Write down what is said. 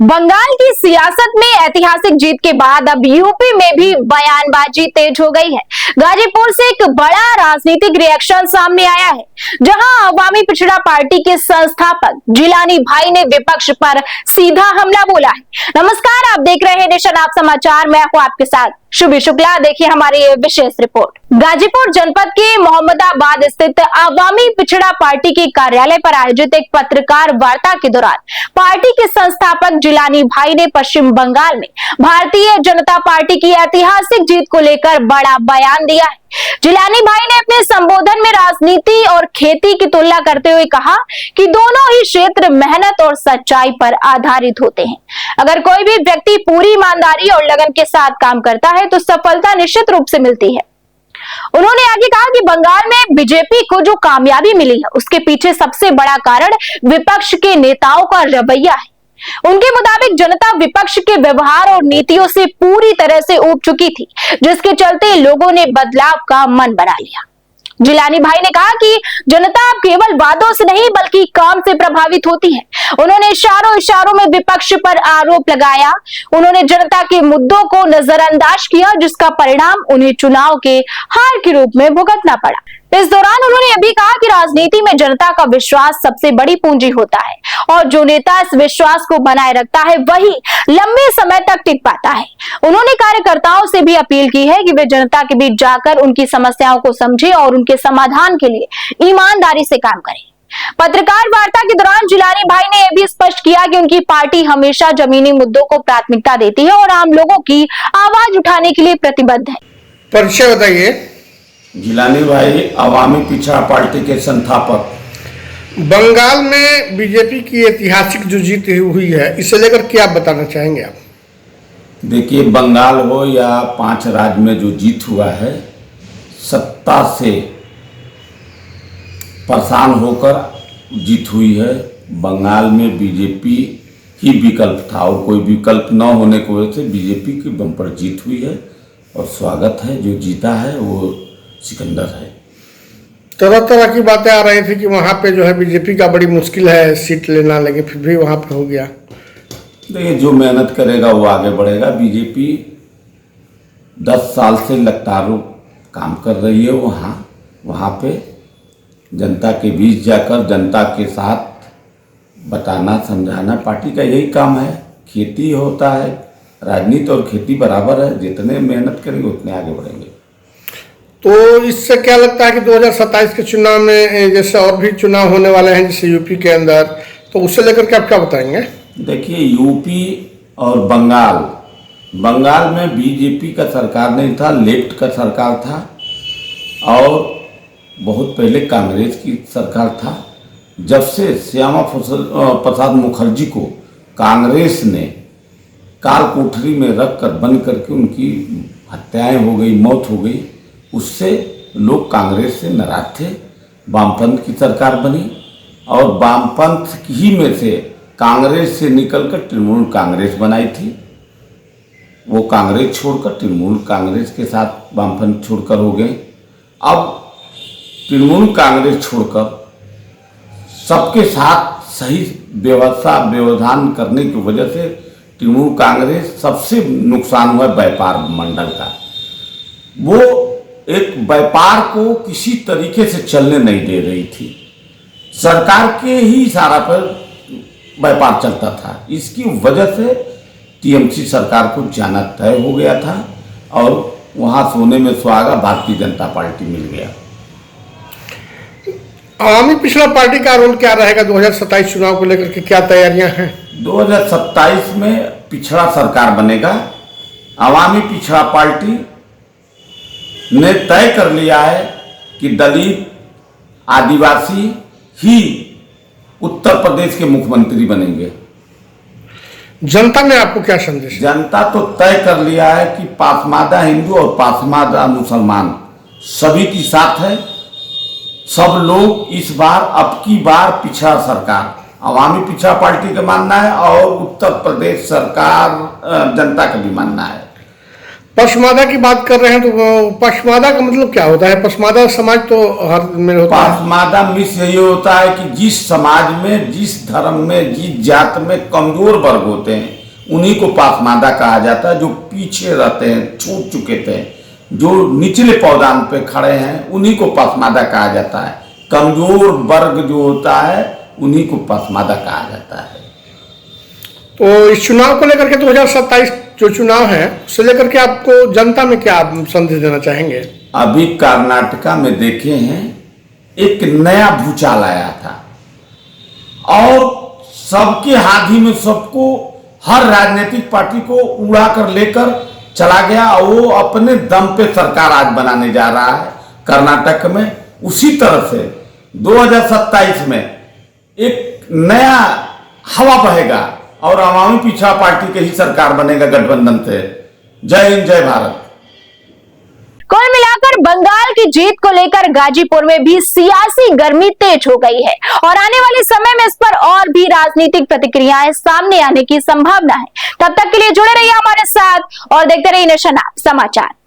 बंगाल की सियासत में ऐतिहासिक जीत के बाद अब यूपी में भी बयानबाजी तेज हो गई है। गाजीपुर से एक बड़ा राजनीतिक रिएक्शन सामने आया है, जहां अवामी पिछड़ा पार्टी के संस्थापक जिलानी भाई ने विपक्ष पर सीधा हमला बोला है। नमस्कार, आप देख रहे हैं नेशन आप समाचार, मैं हूं आपके साथ शुभी शुक्ला। देखिए हमारी ये विशेष रिपोर्ट। गाजीपुर जनपद के मोहम्मदाबाद स्थित अवामी पिछड़ा पार्टी के कार्यालय पर आयोजित एक पत्रकार वार्ता के दौरान पार्टी के संस्थापक जिलानी भाई ने पश्चिम बंगाल में भारतीय जनता पार्टी की ऐतिहासिक जीत को लेकर बड़ा बयान दिया है। जिलानी भाई ने अपने संबोधन में राजनीति और खेती की तुलना करते हुए कहा कि दोनों ही क्षेत्र मेहनत और सच्चाई पर आधारित होते हैं। अगर कोई भी व्यक्ति पूरी ईमानदारी और लगन के साथ काम करता है तो सफलता निश्चित रूप से मिलती है। उन्होंने आगे कहा कि बंगाल में बीजेपी को जो कामयाबी मिली है उसके पीछे सबसे बड़ा कारण विपक्ष के नेताओं का रवैया है। उनके मुताबिक जनता विपक्ष के व्यवहार और नीतियों से पूरी तरह से ऊब चुकी थी, जिसके चलते लोगों ने बदलाव का मन बना लिया। जिलानी भाई ने कहा कि जनता अब केवल वादों से नहीं बल्कि काम से प्रभावित होती है। उन्होंने इशारों में विपक्ष पर आरोप लगाया। उन्होंने जनता के मुद्दों को नजरअंदाज किया, जिसका परिणाम उन्हें चुनाव के हार के रूप में भुगतना पड़ा। इस दौरान उन्होंने यह भी कहा कि राजनीति में जनता का विश्वास सबसे बड़ी पूंजी होता है और जो नेता इस विश्वास को बनाए रखता है वही लंबे समय तक टिक पाता है। उन्होंने कार्यकर्ताओं से भी अपील की है कि वे जनता के बीच जाकर उनकी समस्याओं को समझें और उनके समाधान के लिए ईमानदारी से काम करें। पत्रकार वार्ता के दौरान जिलानी भाई ने यह भी स्पष्ट किया कि उनकी पार्टी हमेशा जमीनी मुद्दों को प्राथमिकता देती है और आम लोगों की आवाज उठाने के लिए प्रतिबद्ध है। परिचय बताइए। जिलानी भाई अवामी पिछड़ा पार्टी के संस्थापक। बंगाल में बीजेपी की ऐतिहासिक जो जीत हुई है, इसे लेकर क्या बताना चाहेंगे आप? देखिए, बंगाल हो या 5 राज्य में जो जीत हुआ है, सत्ता से परेशान होकर जीत हुई है। बंगाल में बीजेपी ही विकल्प था और कोई विकल्प न होने की वजह से बीजेपी की बम्पर जीत हुई है और स्वागत है। जो जीता है वो सिकंदर है। तरह तरह की बातें आ रही थी कि वहाँ पे जो है बीजेपी का बड़ी मुश्किल है सीट लेना, लेकिन फिर भी वहाँ पे हो गया। देखिए, जो मेहनत करेगा वो आगे बढ़ेगा। बीजेपी 10 साल से लगातार काम कर रही है। वहाँ पे जनता के बीच जाकर जनता के साथ बताना समझाना पार्टी का यही काम है। खेती होता है, राजनीति और खेती बराबर है। जितने मेहनत करेंगे उतने आगे बढ़ेंगे। तो इससे क्या लगता है कि 2027 के चुनाव में जैसे और भी चुनाव होने वाले हैं जैसे यूपी के अंदर, तो उससे लेकर के आप क्या बताएंगे? देखिए, यूपी और बंगाल में बीजेपी का सरकार नहीं था, लेफ्ट का सरकार था और बहुत पहले कांग्रेस की सरकार था। जब से श्यामा प्रसाद मुखर्जी को कांग्रेस ने काल कोठरी में रख कर बंद करके उनकी हत्याएं हो गई, मौत हो गई, उससे लोग कांग्रेस से नाराज थे। वामपंथ की सरकार बनी और वामपंथ ही में से कांग्रेस से निकलकर तृणमूल कांग्रेस बनाई थी। वो कांग्रेस छोड़कर तृणमूल कांग्रेस के साथ वामपंथ छोड़कर हो गए। अब तृणमूल कांग्रेस छोड़कर सबके साथ सही व्यवधान करने की वजह से तृणमूल कांग्रेस सबसे नुकसान हुआ व्यापार मंडल का। वो एक व्यापार को किसी तरीके से चलने नहीं दे रही थी। सरकार के ही इशारा पर व्यापार चलता था। इसकी वजह से टीएमसी सरकार को जाना तय हो गया था और वहां सोने में सुहागा भारतीय जनता पार्टी मिल गया। अवामी पिछड़ा पार्टी का रोल क्या रहेगा 2027 चुनाव को लेकर के, क्या तैयारियां हैं? 2027 में पिछड़ा सरकार बनेगा। अवामी पिछड़ा पार्टी ने तय कर लिया है कि दलित आदिवासी ही उत्तर प्रदेश के मुख्यमंत्री बनेंगे। जनता में आपको क्या संदेश? जनता तो तय कर लिया है कि पासमादा हिंदू और पासमादा मुसलमान सभी की साथ है। सब लोग इस बार अब की बार पिछड़ा सरकार अवामी पिछड़ा पार्टी का मानना है और उत्तर प्रदेश सरकार जनता का भी मानना है। पसमादा की बात कर रहे हैं तो पसमादा का मतलब क्या होता है? पसमादा समाज तो हर में होता है। पसमादा मिस यही होता है कि जिस समाज में, जिस धर्म में, जिस जात में कमजोर वर्ग होते हैं उन्हीं को पसमादा कहा जाता है। जो पीछे रहते हैं, छूट चुके थे, जो निचले पौधान पे खड़े हैं, उन्हीं को पसमादा कहा जाता है। कमजोर वर्ग जो होता है उन्हीं को पसमादा कहा जाता है। तो इस चुनाव को लेकर के 2027 जो चुनाव है उससे लेकर के आपको जनता में क्या आप संदेश देना चाहेंगे? अभी कर्नाटका में देखे हैं, एक नया भूचाल आया था और सबके हाथी में सबको, हर राजनीतिक पार्टी को उड़ा कर लेकर चला गया और वो अपने दम पे सरकार आज बनाने जा रहा है कर्नाटक में। उसी तरह से 2027 में एक नया हवा बहेगा और अवामी पिछड़ा पार्टी की ही सरकार बनेगा गठबंधन से। जय हिंद, जय भारत। कुल मिलाकर बंगाल की जीत को लेकर गाजीपुर में भी सियासी गर्मी तेज हो गई है और आने वाले समय में इस पर और भी राजनीतिक प्रतिक्रियाएं सामने आने की संभावना है। तब तक के लिए जुड़े रहिए हमारे साथ और देखते रहिए नेशन ऐप समाचार।